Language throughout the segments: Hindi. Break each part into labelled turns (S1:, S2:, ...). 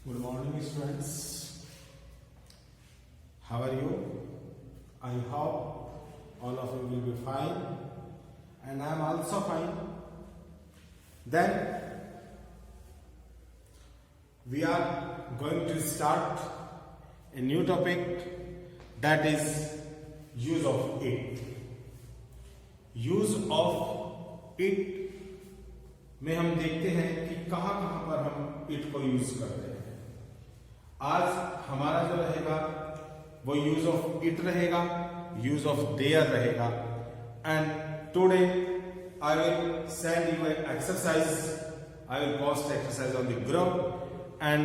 S1: Good morning, students. How are you? I hope all of you will be fine, and I am also fine. Then we are going to start a new topic, that is use of it. Use of it में हम देखते हैं कि कहां कहां पर हम इट को यूज करते हैं। आज हमारा जो रहेगा वो यूज ऑफ इट रहेगा, यूज ऑफ देयर रहेगा। And today I will send you an exercise, I will post exercise on the group and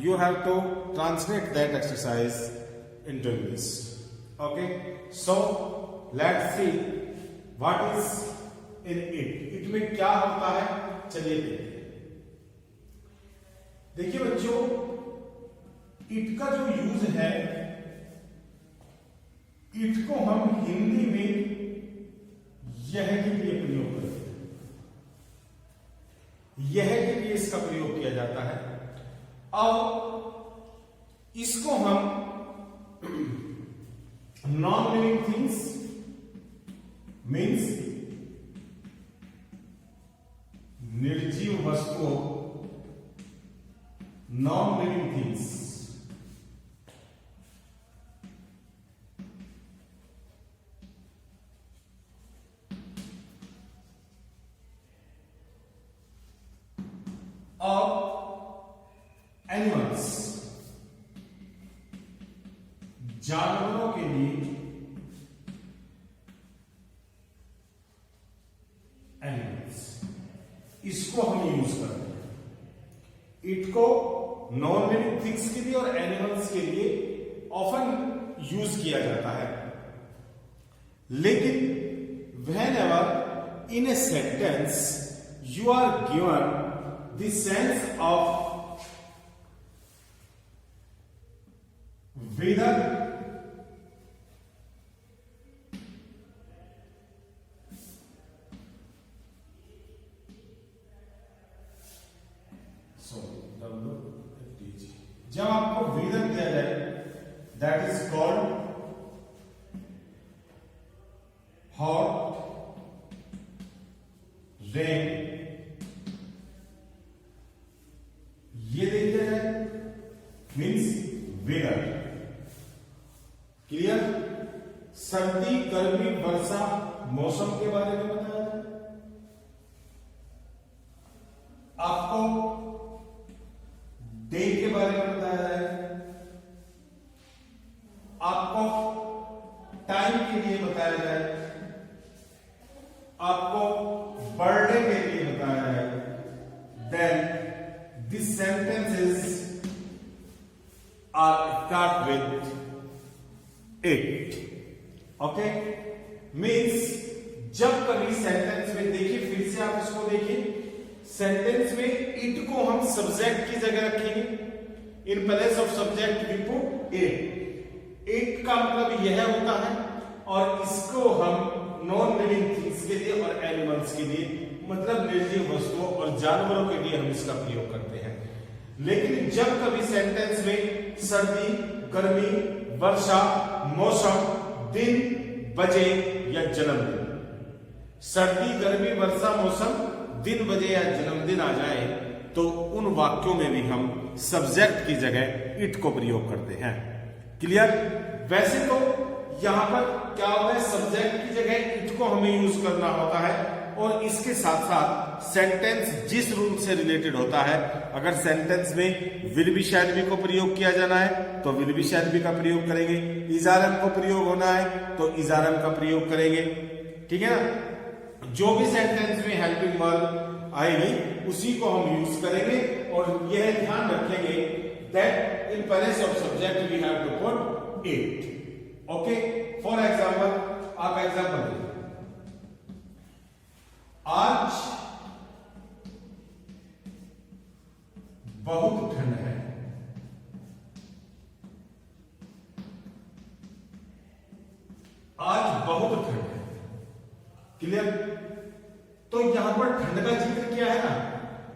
S1: you have to translate that exercise into English. Okay, so let's see what is in it. It में क्या होता है, चलिए देखते हैं। देखिए बच्चों, इट का जो यूज है, इट को हम हिंदी में यह के लिए प्रयोग करते हैं। यह के लिए इसका प्रयोग किया जाता है। अब इसको हम नॉन लिविंग थिंग्स मीन्स निर्जीव वस्तुओं, नॉन लिविंग थिंग्स, और एनिमल्स, जानवरों के लिए एनिमल्स, इसको हम यूज करते हैं। इट को नॉन लिविंग थिंग्स के लिए और एनिमल्स के लिए ऑफन यूज किया जाता है। लेकिन whenever in a sentence you are given the sense of weather, जब आपको वेदर दिया जाए, that is called hot, rain, ये दे दिया जाए मीन्स वेदर। क्लियर? सर्दी, गर्मी, वर्षा, मौसम के बारे में बताया जाए। आपको डे के बारे में बताया जाए, आपको टाइम के लिए बताया जाए, आपको बर्थडे के लिए बताया जाए, then this sentences are start with it. Okay, means जब कभी सेंटेंस में, देखिए फिर से आप इसको देखिए, सेंटेंस में इट को हम सब्जेक्ट की जगह रखेंगे। In place of subject we put it. It का मतलब यह होता है, और इसको हम नॉन लिविंग थिंग्स के लिए और एनिमल्स के लिए, मतलब निर्जीव वस्तुओं और जानवरों के लिए हम इसका प्रयोग करते हैं। लेकिन जब कभी सेंटेंस में सर्दी, गर्मी, वर्षा, मौसम, दिन, बजे या जन्मदिन, सर्दी, गर्मी, वर्षा, मौसम, दिन, बजे या जन्मदिन आ जाए तो उन वाक्यों में भी हम सब्जेक्ट की जगह इट को प्रयोग करते हैं। क्लियर? वैसे तो यहां पर क्या होता है, सब्जेक्ट की जगह इट को हमें यूज करना होता है, और इसके साथ साथ सेंटेंस जिस रूल से रिलेटेड होता है, अगर सेंटेंस में विल बी शैल बी को प्रयोग किया जाना है तो विल बी शैल बी का प्रयोग करेंगे, इजारम को प्रयोग होना है तो इजारम का प्रयोग करेंगे। ठीक है ना? जो भी सेंटेंस में हेल्पिंग वर्ब आएगी उसी को हम यूज करेंगे, और यह ध्यान रखेंगे that in place of subject we have to put it. Okay, for example आप एग्जांपल देखिए। आज बहुत ठंड है। आज बहुत ठंड है। क्लियर? तो यहां पर ठंड का जिक्र किया है ना,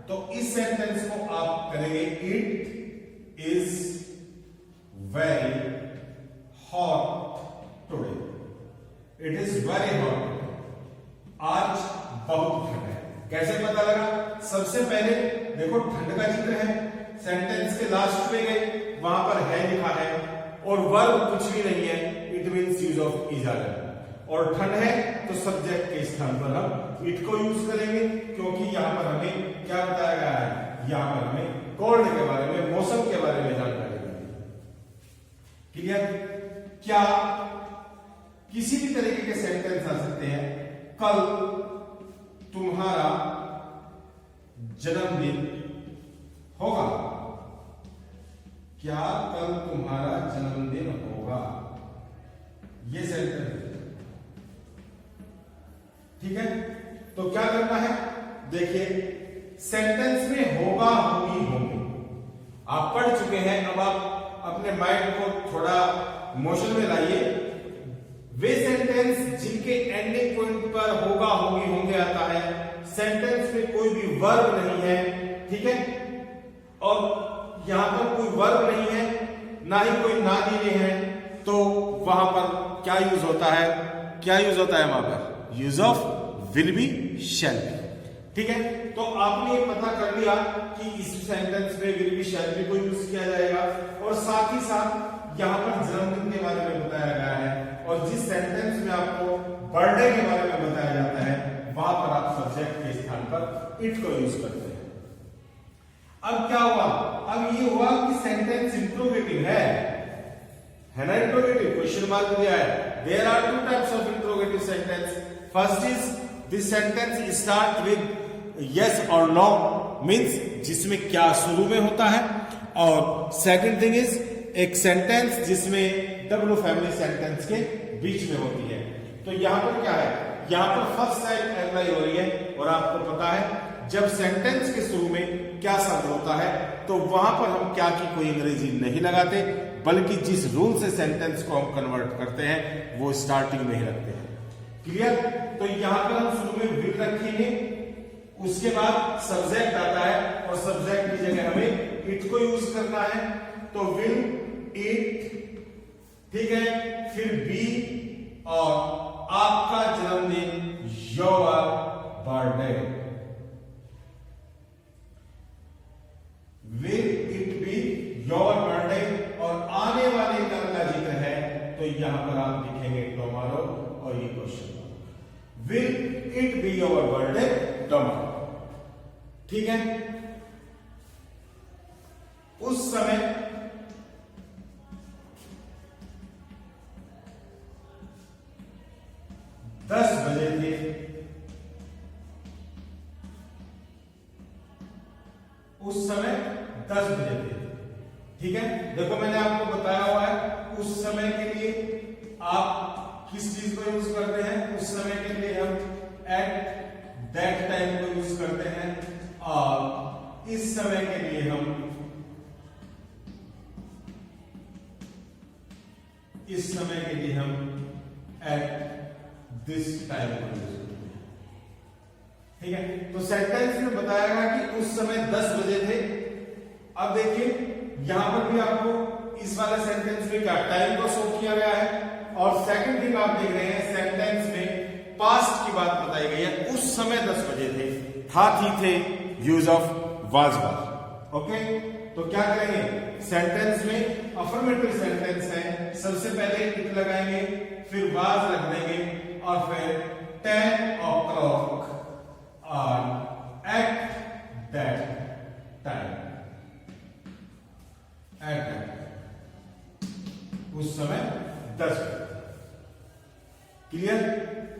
S1: तो इस सेंटेंस को आप करेंगे it is very hot today. It is very hot. आज बहुत ठंड है। कैसे पता लगा? सबसे पहले देखो ठंड का जिक्र है, सेंटेंस के लास्ट में गए, वहां पर है लिखा है और वर्ब कुछ भी नहीं है, it means use of is are. और ठंड है तो सब्जेक्ट के स्थान पर हम इट को यूज करेंगे, क्योंकि यहां पर हमें क्या बताया गया है, यहां पर हमें कोल्ड के बारे में, मौसम के बारे में जानकारी दी। क्लियर? क्या किसी भी तरीके के सेंटेंस आ सकते हैं। कल तुम्हारा जन्मदिन होगा। क्या कल तुम्हारा जन्मदिन होगा? ये सेंटेंस, ठीक है। तो क्या करना है, देखिए सेंटेंस में होगा, होगी, होंगे आप पढ़ चुके हैं। अब आप अपने माइंड को थोड़ा मोशन में लाइए। वे सेंटेंस जिनके एंडिंग पॉइंट पर होगा, होगी, होंगे आता है, सेंटेंस में कोई भी वर्ब नहीं है, ठीक है, और यहां पर कोई वर्ब नहीं है, ना ही कोई ना लिए हैं, तो वहां पर क्या यूज होता है, क्या यूज होता है वहां पर? Use of will be, shall be. ठीक है, तो आपने ये पता कर लिया कि इस सेंटेंस में विल बी, शैल बी को यूज किया जाएगा, और साथ ही साथ यहां पर जन्मदिन के बारे में बताया गया है, और जिस सेंटेंस में आपको बर्थडे के बारे में बताया जाता है, वहां पर आप सब्जेक्ट के स्थान पर इट को यूज करते हैं। अब क्या हुआ? अब ये हुआ कि सेंटेंस इंट्रोगेटिव है ना, इंट्रोगेटिव, क्वेश्चन मार्क दिया है। There are two types of interrogative sentence. First is this sentence start with yes और नो, मींस जिसमें क्या शुरू में होता है, और सेकंड थिंग इज एक सेंटेंस जिसमें डब्ल्यू फैमिली सेंटेंस के बीच में होती है। तो यहां पर क्या है, यहां पर फर्स्ट टाइप अप्लाई हो रही है, और आपको पता है जब सेंटेंस के शुरू में क्या शब्द होता है तो वहां पर हम क्या की कोई अंग्रेजी नहीं लगाते, बल्कि जिस रूल से सेंटेंस को हम कन्वर्ट करते हैं वो स्टार्टिंग में ही रखते हैं। क्लियर? तो यहां पर हम शुरू में विल रखेंगे, उसके बाद सब्जेक्ट आता है, और सब्जेक्ट की जगह हमें इट को यूज करना है। तो विल, इट, ठीक है, फिर बी, और आपका जन्मदिन, your birthday. Will it be your birthday, और आने वाले कल का जिक्र है, तो यहां पर आप लिखेंगे टुमारो, और ये question mark. Will it be your birthday tomorrow, ठीक है। उस समय दस बजे थे, उस समय 10 बजे थे, ठीक है। देखो मैंने आपको बताया हुआ है, उस समय के लिए आप किस चीज को यूज करते हैं, उस समय के लिए हम एट दैट टाइम को यूज करते हैं, और इस समय के लिए हम इस समय के लिए हम एट दिस टाइम को यूज करते हैं, ठीक है। तो सेंटेंस में बताया गया कि उस समय 10 बजे थे। अब देखिए यहां पर भी आपको इस वाले सेंटेंस में क्या टाइम को शो किया गया है, और सेकंड थिंग आप देख रहे हैं सेंटेंस में पास्ट की बात बताई गई है। उस समय 10 बजे थे, था, थी, थे, use of was was. Okay, तो क्या करेंगे, सेंटेंस में अफर्मेटिव सेंटेंस है, सबसे पहले इट लगाएंगे, फिर वाज रख देंगे, और फिर 10 o'clock at that time, उस समय 10 बजे। क्लियर?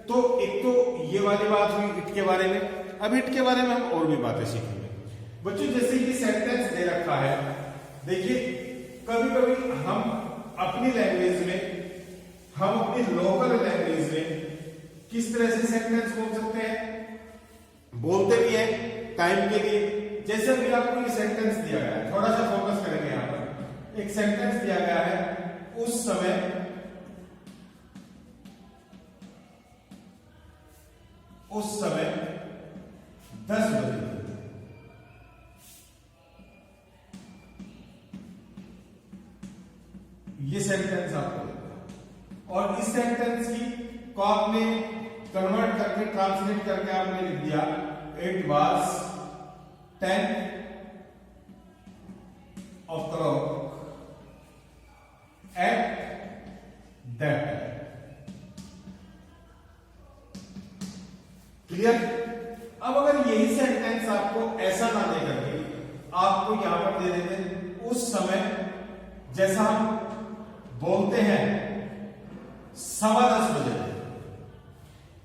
S1: तो एक तो ये वाली बात हुई इट के बारे में। अब इट के बारे में हम और भी बातें सीखेंगे बच्चों। जैसे ये सेंटेंस दे रखा है, देखिए कभी कभी हम अपनी लैंग्वेज में, हम अपनी लोकल लैंग्वेज में किस तरह से सेंटेंस बोल सकते हैं, बोलते भी हैं टाइम के लिए। जैसे अभी आपको ये सेंटेंस दिया गया है, थोड़ा सा फोकस करेंगे यहां पर। एक सेंटेंस दिया गया है, उस समय 10 बजे। ये सेंटेंस आपको लिखना और इस सेंटेंस को आपने कन्वर्ट करके ट्रांसलेट करके आपने लिख दिया it was 10 o'clock at that time. Clear? अब अगर यही सेंटेंस आपको ऐसा ना दे करके आपको यहां पर दे देते उस समय, जैसा हम बोलते हैं 10:15 बजे,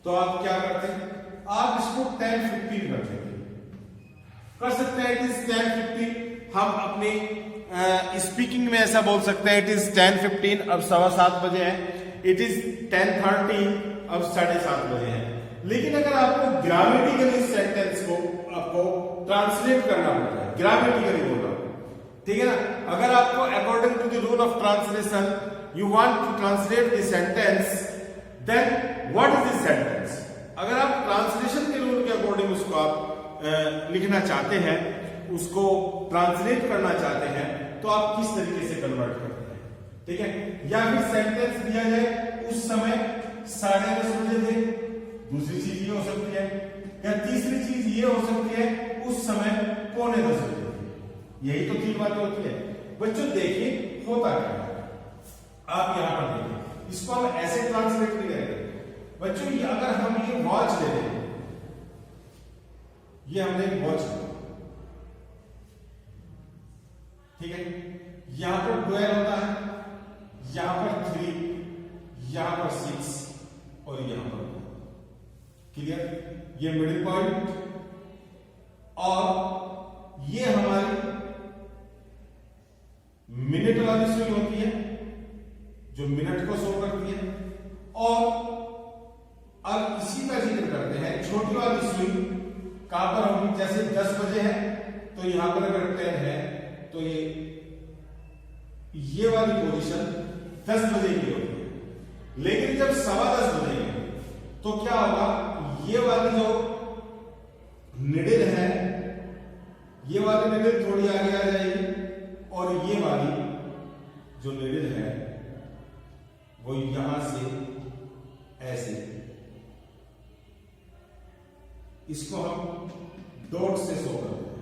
S1: तो आप क्या करते हैं? आप इसको 10:15 कर देते, कर सकते हैं। It is 10:15। हम अपने स्पीकिंग में ऐसा बोल सकते हैं, इट इज 10:15, अब 7:15 बजे है। इट इज 10:30, अब 7:30 बजे है। लेकिन अगर आपको ग्रामेटिकली सेंटेंस को आपको ट्रांसलेट करना पड़ता है, ग्रामेटिकली बोल रहा हूं, ठीक है ना? अगर आपको according to the rule of translation you want to translate the sentence, then what is this sentence? अगर आप ट्रांसलेशन के रूल के अकॉर्डिंग उसको आप लिखना चाहते हैं, उसको ट्रांसलेट करना चाहते हैं, तो आप किस तरीके से कन्वर्ट करते हैं? ठीक है? या फिर सेंटेंस दिया जाए उस समय 10:30 बजे थे, दूसरी चीज ये हो सकती है, या तीसरी चीज ये हो सकती है उस समय 9:45 बजे थे। यही तो 3 बातें होती है। बच्चों देखिए होता क्या है, आप यहां पर देखिए, इसको हम ऐसे ट्रांसलेट नहीं करेंगे बच्चों। ये अगर हम ये वॉच ले लें, ये हमने वॉच, ठीक है, यहां पर 12 होता है, यहां पर 3, यहां पर 6 और यहां पर 1। क्लियर? ये मिडिल पॉइंट और ये हमारी मिनट वाली सुई होती है जो मिनट को शो करती है। और अब इसी का जिक्र करते हैं, छोटी वाली सुई कहां पर होगी? जैसे 10 बजे है तो यहां पर अगर 10 है तो ये वाली पोजीशन 10 बजे की होती है। लेकिन जब 10:15 बजे तो क्या होगा? ये वाली जो निडिल है, ये वाली निडिल थोड़ी आगे आ जाएगी और ये वाली जो निडिल है वो यहां से ऐसे, इसको हम डॉट से शो करते हैं,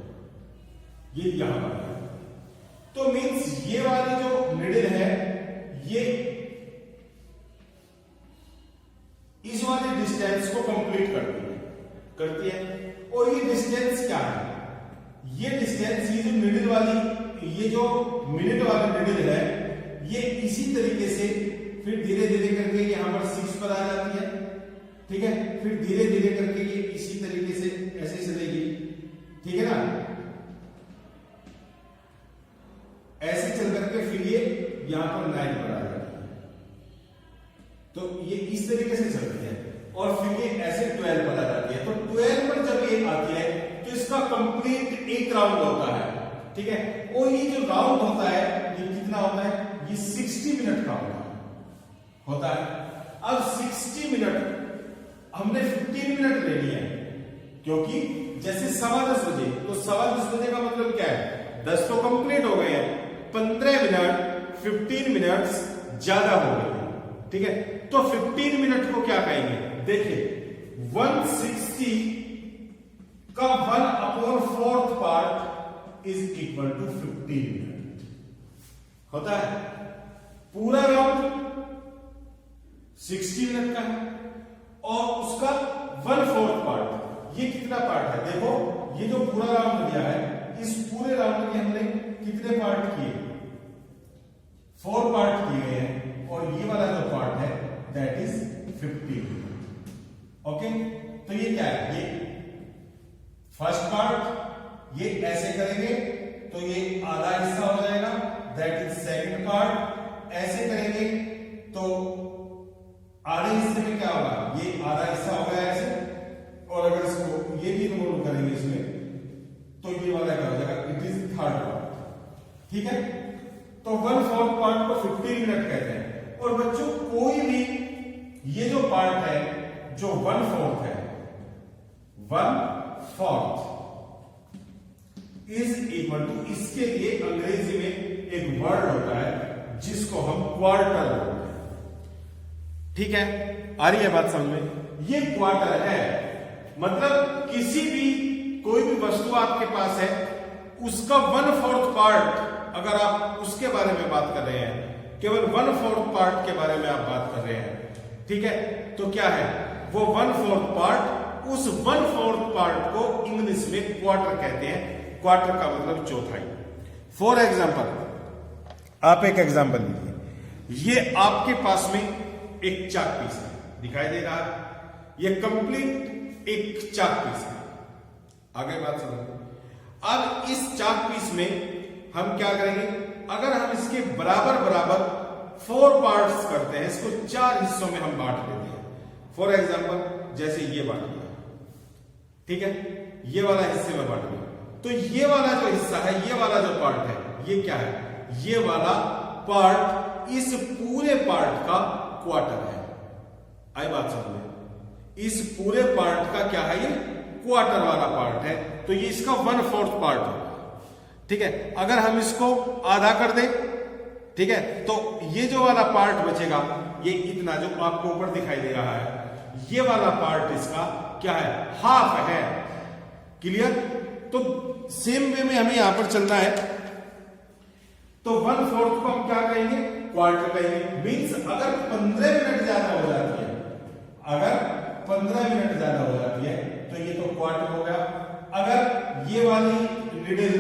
S1: ये यहां पर है। तो मींस ये वाली जो निडिल है ये इस वाले डिस्टेंस को कंप्लीट करती है। और ये डिस्टेंस क्या है? ये डिस्टेंस, ये जो मिडिल वाली, ये जो मिनट वाली मिडिल है, ये इसी तरीके से फिर धीरे धीरे करके यहां पर 6 पर आ जाती है, ठीक है? फिर धीरे धीरे करके ये इसी तरीके से ऐसे चलेगी, ठीक है ना? ऐसे चल करके फिर ये यहां पर 9 पर आ जाती है। तो ये इस तरीके से चलती है और फिर ये ऐसे 12 पर आ जाती है। तो 12 पर जब ये आती है तो इसका कंप्लीट एक राउंड होता है, ठीक है? और ये जो राउंड होता है ये कितना होता है? ये 60 मिनट का होता है। अब 60 मिनट हमने 15 मिनट ले लिया है, क्योंकि जैसे 10:15 बजे, तो 10:15 बजे का मतलब क्या है? 10 तो कंप्लीट हो गए हैं, 15 मिनट 15 मिनट ज्यादा हो गए, ठीक है? तो 15 मिनट को क्या कहेंगे? देखिए 160 का 1/4 part is equal to 15 minute होता है। पूरा राउंड 60 मिनट का है और उसका 1/4 पार्ट, ये कितना पार्ट है? देखो ये जो पूरा राउंड दिया है, इस पूरे राउंड में हमने कितने पार्ट किए? 4 पार्ट किए हैं और ये वाला जो पार्ट है दैट इज 15 मिनट। ओके, तो ये क्या है? ये फर्स्ट पार्ट, ये ऐसे करेंगे तो ये आधा हिस्सा हो जाएगा, दैट इज सेकंड पार्ट। ऐसे करेंगे तो आधे हिस्से में क्या होगा? ये आधा हिस्सा हो गया ऐसे, और अगर इसको ये भी इन्वॉल्व करेंगे इसमें तो ये वाला क्या हो जाएगा? इट इज थर्ड पार्ट, ठीक है? तो 1/4 पार्ट को 15 मिनट कहते हैं। और बच्चों कोई भी ये जो पार्ट है जो 1/4 है, 1/4 इज इक्वल टू, इसके लिए अंग्रेजी में एक वर्ड होता है जिसको हम क्वार्टर बोलते हैं। ठीक है, आ रही है बात समझ में? ये क्वार्टर है, मतलब किसी भी कोई भी वस्तु आपके पास है, उसका 1/4 पार्ट, अगर आप उसके बारे में बात कर रहे हैं, केवल 1/4 पार्ट के बारे में आप बात कर रहे हैं, ठीक है, तो क्या है वो 1/4 पार्ट, उस 1/4 पार्ट को इंग्लिश में क्वार्टर कहते हैं। क्वार्टर का मतलब चौथाई। फॉर एग्जाम्पल, आप एक एग्जाम्पल लीजिए, ये आपके पास में एक चाक पीस है, दिखाई दे रहा है, ये कंप्लीट एक चाक पीस है। आगे बात समझो। अब इस चाक पीस में हम क्या करेंगे, अगर हम इसके बराबर बराबर 4 पार्ट्स करते हैं, इसको 4 हिस्सों में हम बांट देते हैं। फॉर एग्जाम्पल, जैसे ये बांट दिया, ठीक है, ये वाला हिस्से में बांट दिया, तो ये वाला जो हिस्सा है, ये वाला जो पार्ट है, ये क्या है, ये वाला पार्ट इस पूरे पार्ट का क्वार्टर है। आई बात समझ में? इस पूरे पार्ट का क्या है, ये क्वार्टर वाला पार्ट है, तो ये इसका 1/4 पार्ट होगा। ठीक है, अगर हम इसको आधा कर दें, ठीक है, तो ये जो वाला पार्ट बचेगा, ये इतना जो आपको ऊपर दिखाई दे रहा है, ये वाला पार्ट इसका क्या है, हाफ है। क्लियर? तो सेम वे में हमें यहां पर चलना है, तो 1/4 को हम क्या कहेंगे, क्वार्टर कहेंगे। मीन्स अगर 15 मिनट ज्यादा हो जाती है, अगर 15 मिनट ज्यादा हो जाती है, तो ये तो क्वार्टर हो गया। अगर ये वाली निडल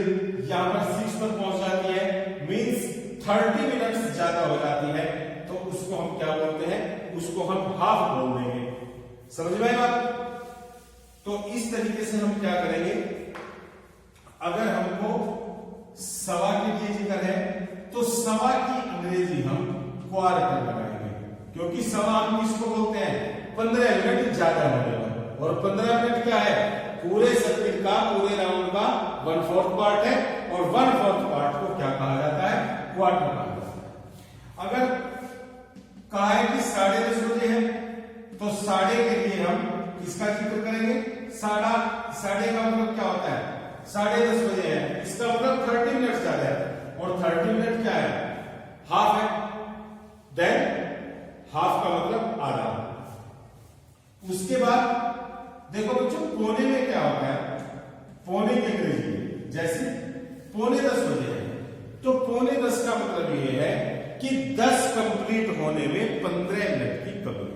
S1: यहां पर 6 पर पहुंच जाती है, मीन्स 30 मिनट ज्यादा हो जाती है, तो उसको हम क्या बोलते हैं, उसको हम हाफ बोल देंगे। समझ में आई बात? तो इस तरीके से हम क्या करेंगे, अगर हमको सवा के लिए जिक्र है, तो सवा की अंग्रेजी हम क्वार्टर लगाएंगे, क्योंकि सवा हम किसको बोलते हैं, 15 मिनट ज्यादा होने वाला। और 15 मिनट क्या है, पूरे सर्किट का, पूरे राउंड का 1/4 पार्ट है, और 1/4 पार्ट को क्या कहा जाता है, क्वार्टर कहा जाता है। अगर कहा है कि 10:30 बजे है, तो 10:30 के लिए हम किसका जिक्र करेंगे, साढ़े का मतलब क्या होता है, 10:30 बजे है, इसका मतलब 30 मिनट ज्यादा है, और 30 मिनट क्या है, हाफ है। देन हाफ का मतलब आधा। उसके बाद देखो बच्चों, पौने में क्या होता है, पौने की अंग्रेजी जैसे 9:45 बजे है, तो 9:45 का मतलब ये है कि 10 कंप्लीट होने में 15 मिनट की कमी है।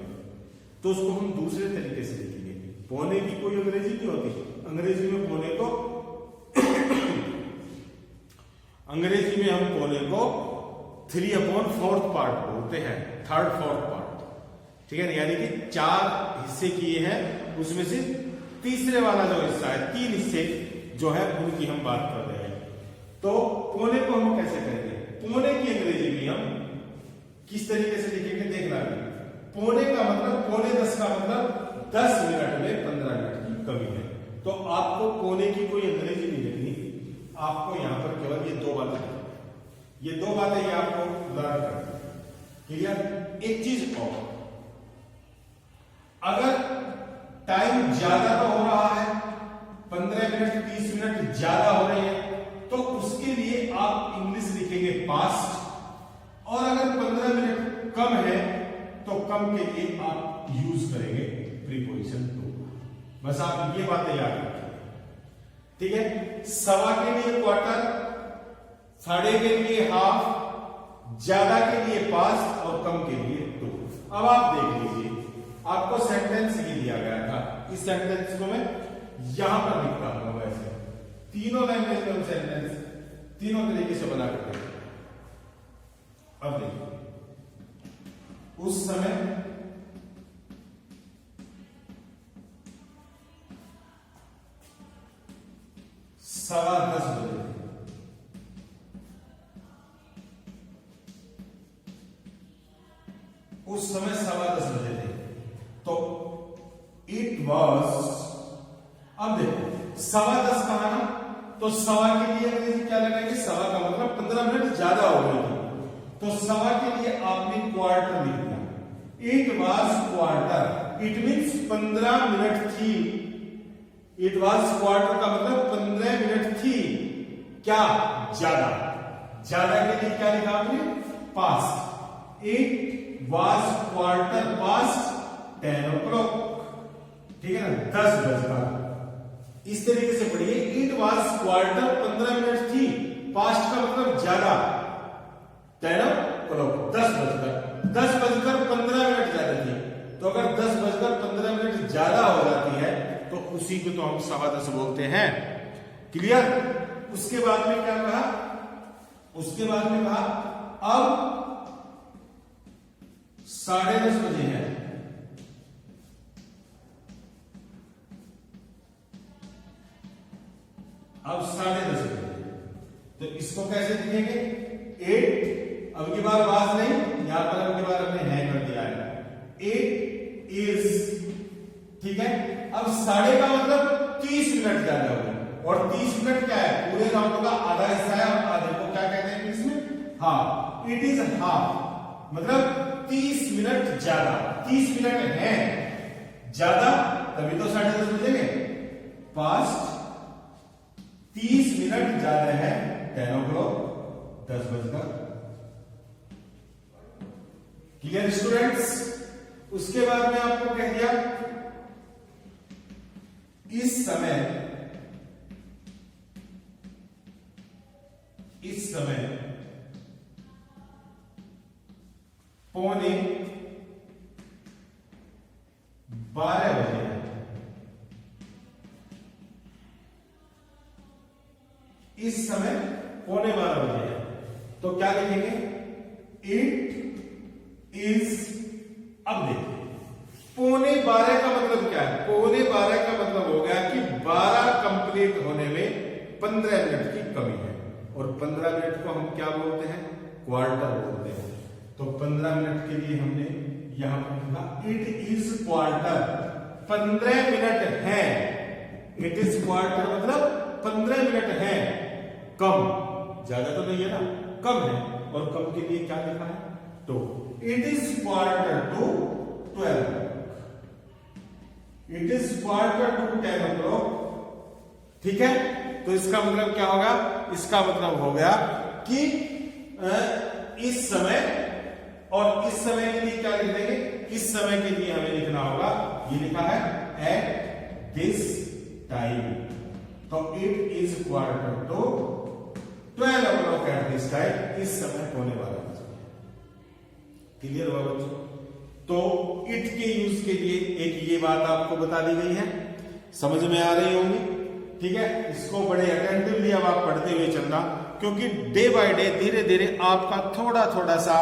S1: तो उसको हम दूसरे तरीके से लिखेंगे। पौने की कोई अंग्रेजी नहीं होती, अंग्रेजी में पौने को अंग्रेजी में हम पौने को 3/4 पार्ट बोलते हैं, 3/4 पार्ट। ठीक है, यानी कि 4 हिस्से किए हैं, उसमें से तीसरे वाला जो हिस्सा है, 3 हिस्से जो है उनकी हम बात कर रहे हैं। तो पौने को हम कैसे करेंगे, पौने की अंग्रेजी में हम किस तरीके से लिखेंगे, देखना है। पौने का मतलब, 9:45 का मतलब 10 मिनट में 15 मिनट की कमी है। तो आपको पौने की कोई अंग्रेजी नहीं लिखनी, आपको यहां पर केवल ये 2 बातें लिखनी, ये 2 बातें ये आपको लर्न करनी है। क्लियर? एक चीज और, अगर टाइम ज्यादा तो हो रहा है, 15 मिनट 30 मिनट ज्यादा हो रही है, तो उसके लिए आप इंग्लिश लिखेंगे पास्ट, और अगर 15 मिनट कम है तो कम के लिए आप यूज करेंगे प्रीपोजिशन टू। बस आप ये बातें याद रखिए। ठीक है, सवा के लिए क्वार्टर, 10:30 के लिए हाफ, ज्यादा के लिए पास्ट, और कम के लिए टू। अब आप देख लीजिए, आपको सेंटेंस ये दिया गया था, इस सेंटेंस को मैं यहां पर लिखता हूं। वैसे तीनों लैंग्वेज में हम सेंटेंस तीनों तरीके से बना करते हैं। अब देखिए, उस समय सवा 10 बजे थे, उस समय सवा 10 बजे थे, तो इट वॉज, अब देखो सवा 10 कहा ना, तो सवा के लिए अंग्रेजी क्या लगाएंगे, सवा का मतलब 15 मिनट ज्यादा हो गई थी, तो सवा के लिए आपने क्वार्टर लिख दिया। It was quarter, it means 15 minute थी। इट वॉज क्वार्टर का मतलब 15 मिनट थी, क्या ज्यादा, ज्यादा के लिए क्या लिखा आपने, past, it was quarter past 10 o'clock, ठीक है ना, 10 बजकर। इस तरीके से पढ़िए, इट वॉज क्वार्टर 15 मिनट थी, पास्ट का मतलब ज्यादा, 10 o'clock 10 बजकर, 10 बजकर 15 मिनट ज्यादा थी। तो अगर 10 बजकर 15 मिनट ज्यादा हो जाती है तो उसी को तो हम 10:15 बोलते हैं। क्लियर? उसके बाद में क्या कहा, उसके बाद में कहा अब 10:30 बजे है, अब 10:30 बजे। तो इसको कैसे लिखेंगे, 8, अब की बार आवाज नहीं, यहां पर अब की बार हमने है कर दिया है, 8 इज, ठीक है। अब 10:30 का मतलब 30 मिनट ज्यादा हो गया, और 30 मिनट क्या है, पूरे राउंड का आधा हिस्सा है, और आधे को क्या कहते हैं इसमें, हाफ। इट इज हाफ, मतलब 30 मिनट ज्यादा, 30 मिनट है ज्यादा, तभी तो 10:30 बजेंगे। पास्ट 30 मिनट ज्यादा है, 10 o'clock 10 बजकर। Clear students? उसके बाद में आपको कह दिया इस समय पौने 12 बजे है। इस समय पौने 12 बजे है, तो क्या लिखेंगे, इट इज, अब देखिए पौने 12 का मतलब क्या है, पौने 12 का मतलब हो गया कि 12 कंप्लीट होने में 15 मिनट की कमी है, और 15 मिनट को हम क्या बोलते हैं, क्वार्टर बोलते हैं। तो 15 मिनट के लिए हमने यहां पर लिखा इट इज क्वार्टर, 15 मिनट है, इट इज क्वार्टर मतलब 15 मिनट है, कम, ज्यादा तो नहीं है ना, कम है, और कम के लिए क्या लिखा है, तो it is quarter to 12, it is quarter to 10 o'clock, ठीक है। तो इसका मतलब क्या होगा, इसका मतलब हो गया कि इस समय, और इस समय के लिए क्या लिख देंगे, इस समय के लिए हमें लिखना होगा, ये लिखा है एट दिस टाइम, तो it is quarter to 12 o'clock at this time, इस समय होने वाला है। क्लियर हुआ बच्चों? तो इट के यूज के लिए एक ये बात आपको बता दी गई है, समझ में आ रही होगी, ठीक है। इसको बड़े अटेंटिवली अब आप पढ़ते हुए चलना, क्योंकि डे बाय डे धीरे धीरे आपका थोड़ा थोड़ा सा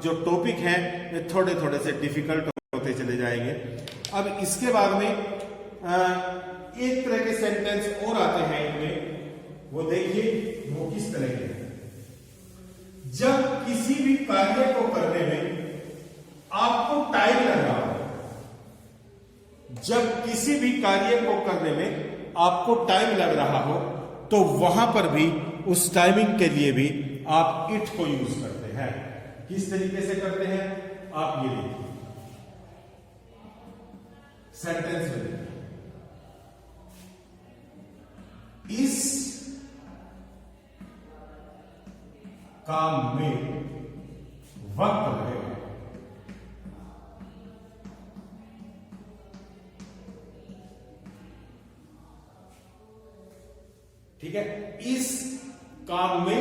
S1: जो टॉपिक है वे थोड़े थोड़े से डिफिकल्ट होते चले जाएंगे। अब इसके बाद में एक तरह के सेंटेंस और आते हैं इनमें, वो देखिए वो किस तरह के हैं। जब किसी भी कार्य को करने में आपको टाइम लग रहा हो, जब किसी भी कार्य को करने में आपको टाइम लग रहा हो, तो वहां पर भी उस टाइमिंग के लिए भी आप इट को यूज करते हैं। किस तरीके से करते हैं, आप ये देखिए सेंटेंस में देखिए, इस काम में वक्त लगेगा, ठीक है, इस काम में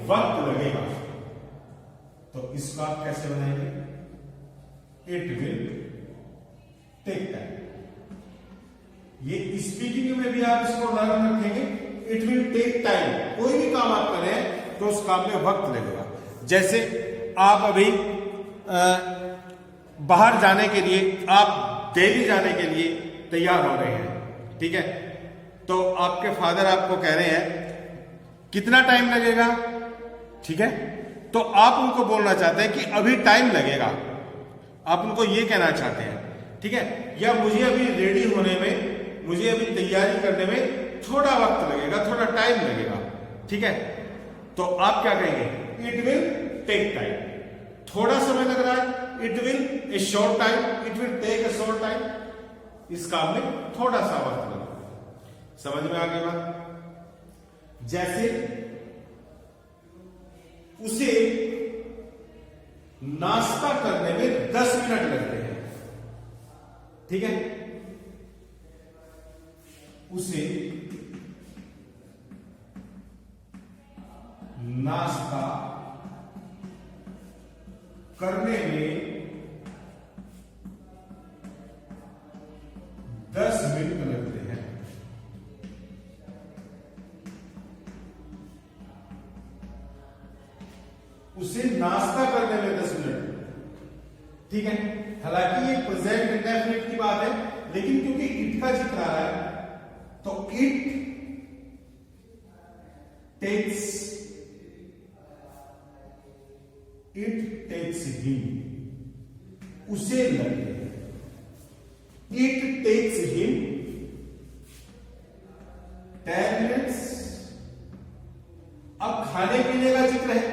S1: वक्त लगेगा। तो इसको आप कैसे बनाएंगे, इट विल टेक टाइम। ये स्पीकिंग में भी आप इसको लर्न रखेंगे, इट विल टेक टाइम। कोई भी काम आप करें तो उस काम में वक्त लगेगा। जैसे आप अभी बाहर जाने के लिए, आप दिल्ली जाने के लिए तैयार हो रहे हैं, ठीक है, तो आपके फादर आपको कह रहे हैं कितना टाइम लगेगा, ठीक है, तो आप उनको बोलना चाहते हैं कि अभी टाइम लगेगा, आप उनको ये कहना चाहते हैं, ठीक है, या मुझे अभी रेडी होने में, मुझे अभी तैयारी करने में थोड़ा वक्त लगेगा, थोड़ा टाइम लगेगा, ठीक है, तो आप क्या कहेंगे, इट विल टेक टाइम। थोड़ा समय लग रहा है, it will a short time, it will take a short time, इस काम में थोड़ा सा वक्त लगेगा। समझ में आ गई बात? जैसे उसे नाश्ता करने में 10 मिनट लगते हैं, ठीक है, उसे नाश्ता करने में 10 मिनट लगते हैं। उसे नाश्ता करने में 10 मिनट, ठीक है। हालांकि ये प्रेजेंट इंडेफिनिट की बात है, लेकिन क्योंकि इट का जिक्र आ रहा है तो इट टेक्स हिम, उसे लगते हैं। It takes him 10 minutes. अब खाने पीने का जिक्र है,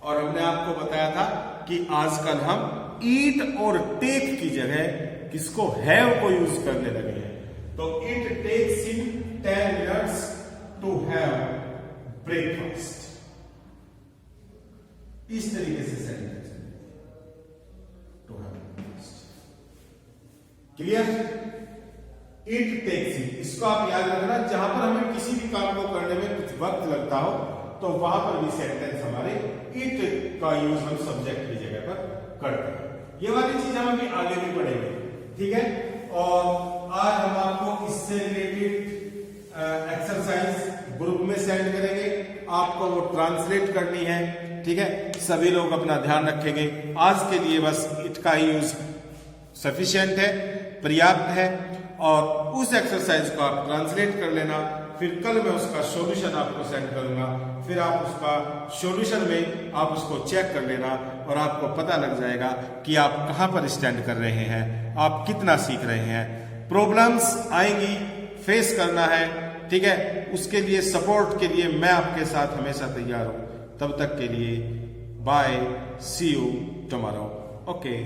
S1: और हमने आपको बताया था कि आजकल हम ईट और टेक की जगह किसको हैव को यूज करने लगे हैं। तो it takes him 10 minutes to have breakfast, इस तरीके से sentence to have breakfast. Clear? It takes him, इसको आप याद रखना, जहां पर हमें किसी भी काम को करने में कुछ वक्त लगता हो तो वहां पर भी सेंटेंस हमारे इट का यूज हम सब्जेक्ट की जगह पर करते हैं। ये वाली चीज हम अभी आगे भी पढ़ेंगे, ठीक है। और आज हम आपको इससे रिलेटेड एक्सरसाइज ग्रुप में सेंड करेंगे, आपको वो ट्रांसलेट करनी है, ठीक है। सभी लोग अपना ध्यान रखेंगे। आज के लिए बस इट का यूज सफिशिएंट है, पर्याप्त है, और उस एक्सरसाइज को आप ट्रांसलेट कर लेना। फिर कल मैं उसका सॉल्यूशन आपको सेंड करूंगा, फिर आप उसका सॉल्यूशन में आप उसको चेक कर लेना और आपको पता लग जाएगा कि आप कहां पर स्टैंड कर रहे हैं, आप कितना सीख रहे हैं। प्रॉब्लम्स आएंगी, फेस करना है, ठीक है। उसके लिए सपोर्ट के लिए मैं आपके साथ हमेशा तैयार हूं। तब तक के लिए bye, see you tomorrow, okay.